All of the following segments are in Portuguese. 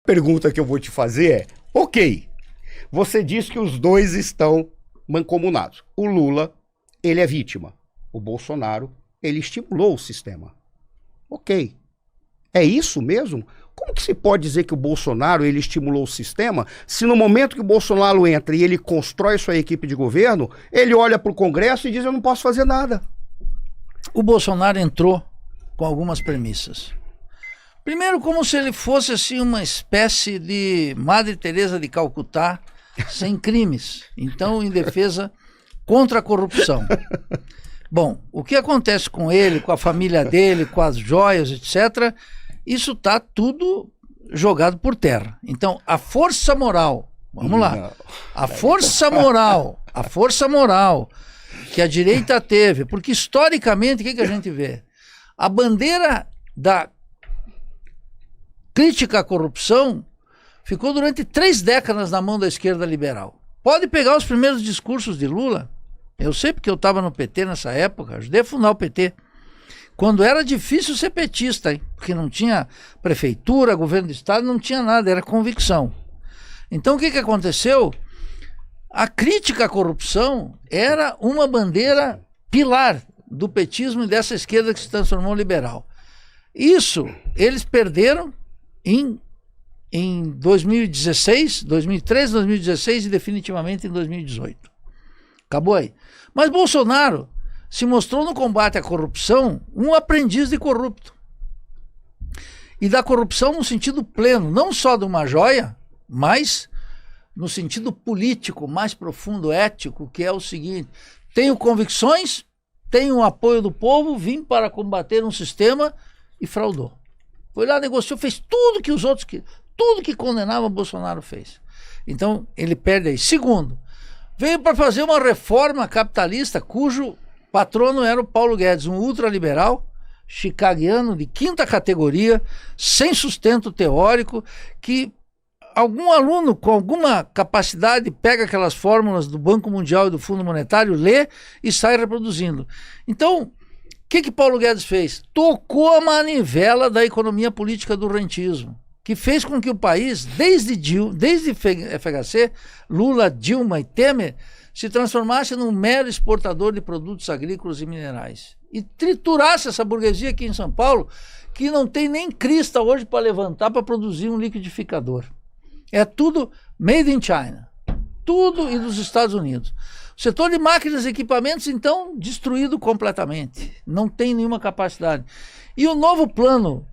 Pergunta que eu vou te fazer é, ok, você diz que os dois estão mancomunados. O Lula, ele é vítima. O Bolsonaro, ele estimulou o sistema. Ok. É isso mesmo? Como que se pode dizer que o Bolsonaro, ele estimulou o sistema, se no momento que o Bolsonaro entra e ele constrói sua equipe de governo, ele olha para o Congresso e diz, eu não posso fazer nada? O Bolsonaro entrou com algumas premissas. Primeiro, como se ele fosse assim uma espécie de Madre Teresa de Calcutá, sem crimes. Então, em defesa contra a corrupção. Bom, o que acontece com ele, com a família dele, com as joias, etc., isso está tudo jogado por terra. Então, a força moral, vamos lá, a força moral que a direita teve, porque historicamente, o que a gente vê? A bandeira da crítica à corrupção ficou durante 3 décadas na mão da esquerda liberal. Pode pegar os primeiros discursos de Lula. Eu sei porque eu estava no PT nessa época, ajudei a fundar o PT. Quando era difícil ser petista, hein? Porque não tinha prefeitura, governo do estado, não tinha nada, era convicção. Então o que aconteceu? A crítica à corrupção era uma bandeira pilar do petismo e dessa esquerda que se transformou liberal. Isso eles perderam em 2016, 2013, 2016 e definitivamente em 2018. Acabou aí. Mas Bolsonaro se mostrou no combate à corrupção um aprendiz de corrupto. E da corrupção no sentido pleno, não só de uma joia, mas no sentido político, mais profundo, ético, que é o seguinte: tenho convicções, tenho o apoio do povo, vim para combater um sistema e fraudou. Foi lá, negociou, fez tudo que os outros, tudo que condenava Bolsonaro fez. Então, ele perde aí. Segundo, veio para fazer uma reforma capitalista cujo patrono era o Paulo Guedes, um ultraliberal, chicaguiano de 5ª categoria, sem sustento teórico, que algum aluno com alguma capacidade pega aquelas fórmulas do Banco Mundial e do Fundo Monetário, lê e sai reproduzindo. Então, o que Paulo Guedes fez? Tocou a manivela da economia política do rentismo, que fez com que o país, desde FHC, Lula, Dilma e Temer, se transformasse num mero exportador de produtos agrícolas e minerais. E triturasse essa burguesia aqui em São Paulo, que não tem nem crista hoje para levantar para produzir um liquidificador. É tudo made in China. Tudo e dos Estados Unidos. O setor de máquinas e equipamentos, então, destruído completamente. Não tem nenhuma capacidade. E o novo plano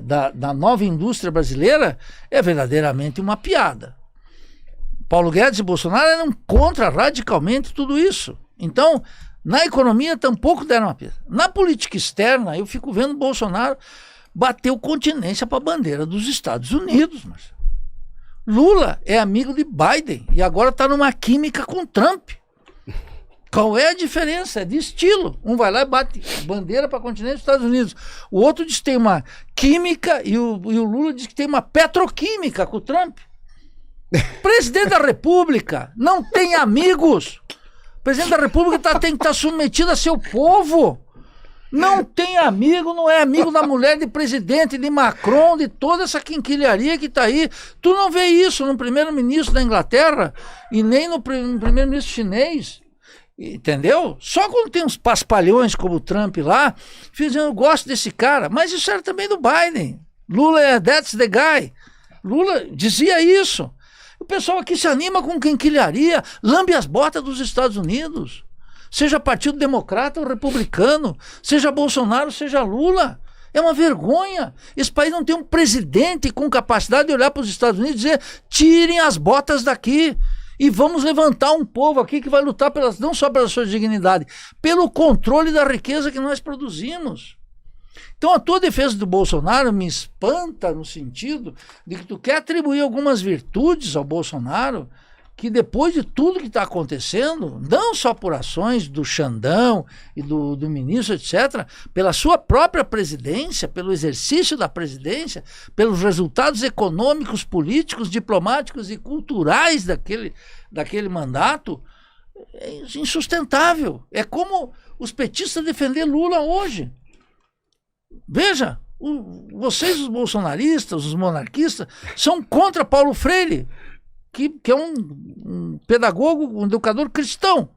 da nova indústria brasileira é verdadeiramente uma piada. Paulo Guedes e Bolsonaro eram contra radicalmente tudo isso. Então, na economia tampouco deram uma piada. Na política externa, eu fico vendo Bolsonaro bateu continência para a bandeira dos Estados Unidos. Mas Lula é amigo de Biden e agora está numa química com Trump. Qual é a diferença? É de estilo. Um vai lá e bate bandeira para o continente dos Estados Unidos. O outro diz que tem uma química e o Lula diz que tem uma petroquímica com o Trump. Presidente da República não tem amigos. O presidente da República tem que estar submetido a seu povo. Não tem amigo, não é amigo da mulher de presidente, de Macron, de toda essa quinquilharia que está aí. Tu não vê isso no primeiro-ministro da Inglaterra e nem no primeiro-ministro chinês. Entendeu? Só quando tem uns paspalhões como o Trump lá, dizendo, eu gosto desse cara. Mas isso era também do Biden. Lula é that's the guy. Lula dizia isso. O pessoal aqui se anima com quinquilharia, lambe as botas dos Estados Unidos. Seja Partido Democrata ou Republicano, seja Bolsonaro, seja Lula. É uma vergonha. Esse país não tem um presidente com capacidade de olhar para os Estados Unidos e dizer, tirem as botas daqui e vamos levantar um povo aqui que vai lutar não só pela sua dignidade, pelo controle da riqueza que nós produzimos. Então a tua defesa do Bolsonaro me espanta no sentido de que tu quer atribuir algumas virtudes ao Bolsonaro que depois de tudo que está acontecendo, não só por ações do Xandão e do ministro, etc., pela sua própria presidência, pelo exercício da presidência, pelos resultados econômicos, políticos, diplomáticos e culturais daquele mandato, é insustentável. É como os petistas defender Lula hoje. Veja, Vocês, os bolsonaristas, os monarquistas, são contra Paulo Freire, que é um pedagogo, um educador cristão.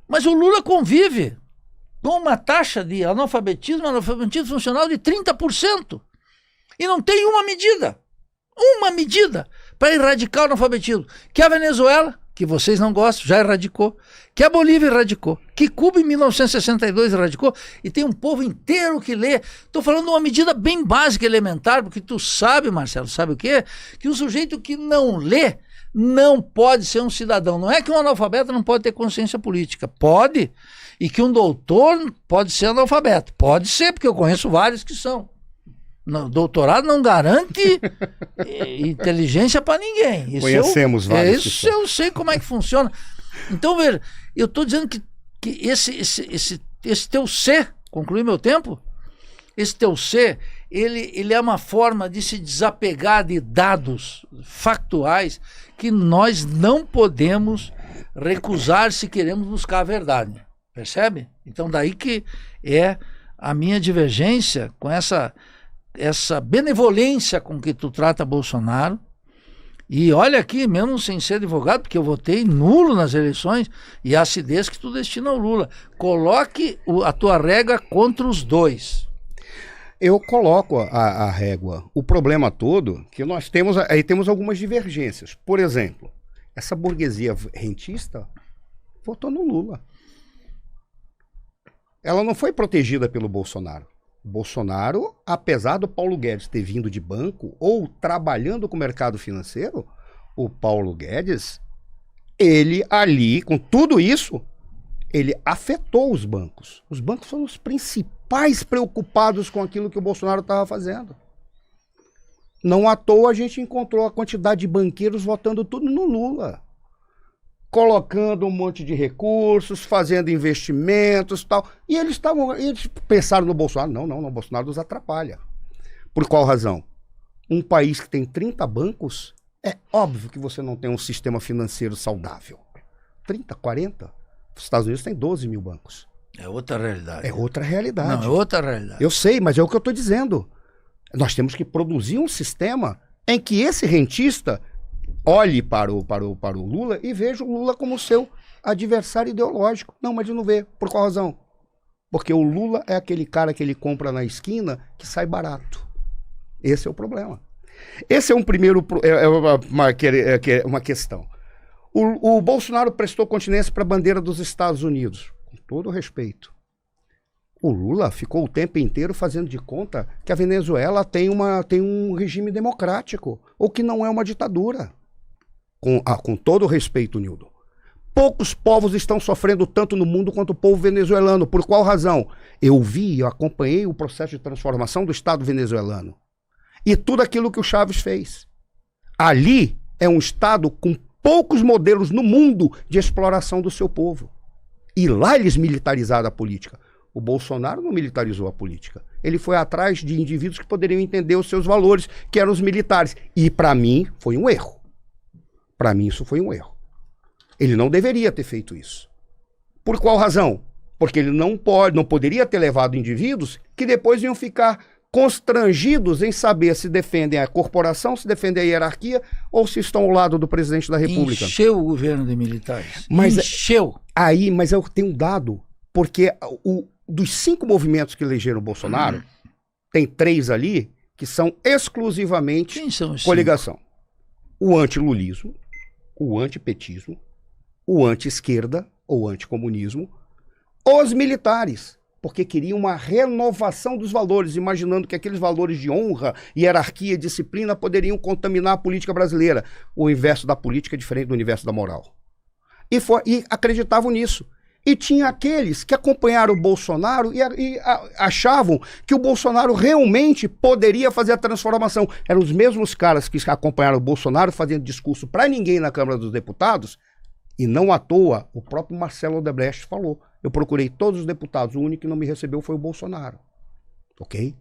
Mas o Lula convive com uma taxa de analfabetismo funcional de 30%. E não tem uma medida para erradicar o analfabetismo. Que a Venezuela, que vocês não gostam, já erradicou. Que a Bolívia erradicou. Que Cuba em 1962 erradicou. E tem um povo inteiro que lê. Estou falando de uma medida bem básica, elementar, porque tu sabe, Marcelo, sabe o quê? Que o sujeito que não lê não pode ser um cidadão. Não é que um analfabeto não pode ter consciência política. Pode. E que um doutor pode ser analfabeto. Pode ser, porque eu conheço vários que são. Doutorado não garante inteligência para ninguém. Isso Conhecemos vários. Isso eu sei como é que funciona. Então, veja, eu estou dizendo que esse teu ser, concluí meu tempo, esse teu ser, ele é uma forma de se desapegar de dados factuais que nós não podemos recusar se queremos buscar a verdade. Percebe? Então, daí que é a minha divergência com essa benevolência com que tu trata Bolsonaro. E olha aqui, mesmo sem ser advogado, porque eu votei nulo nas eleições, e a acidez que tu destina ao Lula. Coloque a tua régua contra os dois. Eu coloco a régua. O problema todo que nós temos algumas divergências. Por exemplo, essa burguesia rentista votou no Lula. Ela não foi protegida pelo Bolsonaro. Bolsonaro, apesar do Paulo Guedes ter vindo de banco ou trabalhando com o mercado financeiro, o Paulo Guedes, ele ali, com tudo isso, ele afetou os bancos. Os bancos foram os principais preocupados com aquilo que o Bolsonaro estava fazendo. Não à toa a gente encontrou a quantidade de banqueiros votando tudo no Lula. Colocando um monte de recursos, fazendo investimentos e tal. E eles pensaram no Bolsonaro. Não, o Bolsonaro nos atrapalha. Por qual razão? Um país que tem 30 bancos, é óbvio que você não tem um sistema financeiro saudável. 30, 40? Os Estados Unidos têm 12 mil bancos. É outra realidade. É outra realidade. Não, é outra realidade. Eu sei, mas é o que eu estou dizendo. Nós temos que produzir um sistema em que esse rentista olhe para o Lula e veja o Lula como seu adversário ideológico. Não, mas ele não vê. Por qual razão? Porque o Lula é aquele cara que ele compra na esquina que sai barato. Esse é o problema. Esse é um primeiro... uma questão. O Bolsonaro prestou continência para a bandeira dos Estados Unidos. Com todo respeito. O Lula ficou o tempo inteiro fazendo de conta que a Venezuela tem um regime democrático, ou que não é uma ditadura. Com todo o respeito, Nildo. Poucos povos estão sofrendo tanto no mundo quanto o povo venezuelano. Por qual razão? Eu acompanhei o processo de transformação do Estado venezuelano. E tudo aquilo que o Chávez fez. Ali é um Estado com poucos modelos no mundo de exploração do seu povo. E lá eles militarizaram a política. O Bolsonaro não militarizou a política. Ele foi atrás de indivíduos que poderiam entender os seus valores, que eram os militares. E para mim foi um erro. Para mim isso foi um erro. Ele não deveria ter feito isso. Por qual razão? Porque ele não poderia ter levado indivíduos que depois iam ficar constrangidos em saber se defendem a corporação, se defendem a hierarquia ou se estão ao lado do presidente da República. Encheu o governo de militares. Mas encheu. Mas eu tenho um dado, porque dos 5 movimentos que elegeram o Bolsonaro, tem 3 ali que são exclusivamente coligação. O antilulismo, o antipetismo, o anti-esquerda ou anticomunismo, os militares, porque queriam uma renovação dos valores, imaginando que aqueles valores de honra, hierarquia e disciplina poderiam contaminar a política brasileira. O universo da política é diferente do universo da moral. E acreditavam nisso. E tinha aqueles que acompanharam o Bolsonaro e achavam que o Bolsonaro realmente poderia fazer a transformação. Eram os mesmos caras que acompanharam o Bolsonaro fazendo discurso para ninguém na Câmara dos Deputados, e não à toa, o próprio Marcelo Odebrecht falou. Eu procurei todos os deputados, o único que não me recebeu foi o Bolsonaro. Ok?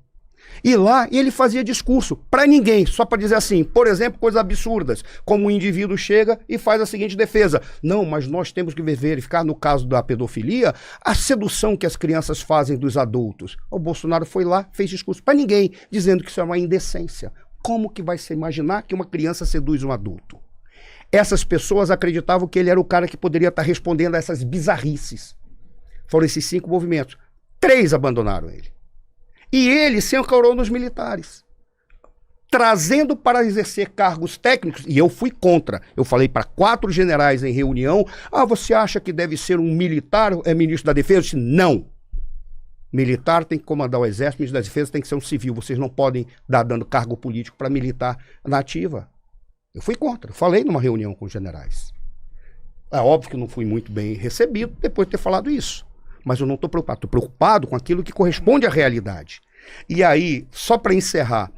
E lá ele fazia discurso para ninguém, só para dizer assim, por exemplo, coisas absurdas, como um indivíduo chega e faz a seguinte defesa: não, mas nós temos que verificar, no caso da pedofilia, a sedução que as crianças fazem dos adultos. O Bolsonaro foi lá, fez discurso para ninguém, dizendo que isso é uma indecência. Como que vai se imaginar que uma criança seduz um adulto? Essas pessoas acreditavam que ele era o cara que poderia estar respondendo a essas bizarrices. Foram esses 5 movimentos. 3 abandonaram ele. E ele se ancorou nos militares, trazendo para exercer cargos técnicos, e eu fui contra. Eu falei para 4 generais em reunião: você acha que deve ser um militar, ministro da Defesa? Eu disse: não. Militar tem que comandar o exército, ministro da Defesa tem que ser um civil. Vocês não podem dar dando cargo político para militar na ativa. Eu fui contra, falei numa reunião com os generais. É óbvio que não fui muito bem recebido depois de ter falado isso. Mas eu não estou preocupado. Estou preocupado com aquilo que corresponde à realidade. E aí, só para encerrar,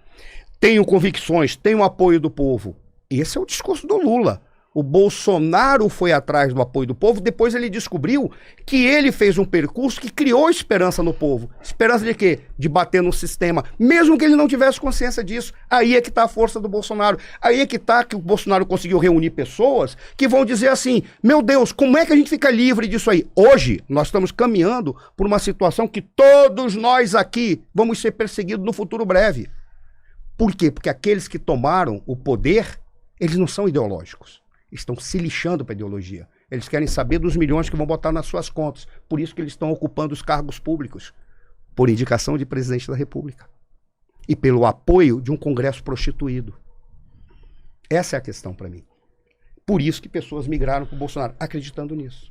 tenho convicções, tenho apoio do povo. Esse é o discurso do Lula. O Bolsonaro foi atrás do apoio do povo, depois ele descobriu que ele fez um percurso que criou esperança no povo. Esperança de quê? De bater no sistema, mesmo que ele não tivesse consciência disso. Aí é que está a força do Bolsonaro. Aí é que está que o Bolsonaro conseguiu reunir pessoas que vão dizer assim: meu Deus, como é que a gente fica livre disso aí? Hoje, nós estamos caminhando por uma situação que todos nós aqui vamos ser perseguidos no futuro breve. Por quê? Porque aqueles que tomaram o poder, eles não são ideológicos. Estão se lixando para a ideologia. Eles querem saber dos milhões que vão botar nas suas contas. Por isso que eles estão ocupando os cargos públicos, por indicação de presidente da República. E pelo apoio de um Congresso prostituído. Essa é a questão para mim. Por isso que pessoas migraram para o Bolsonaro, acreditando nisso.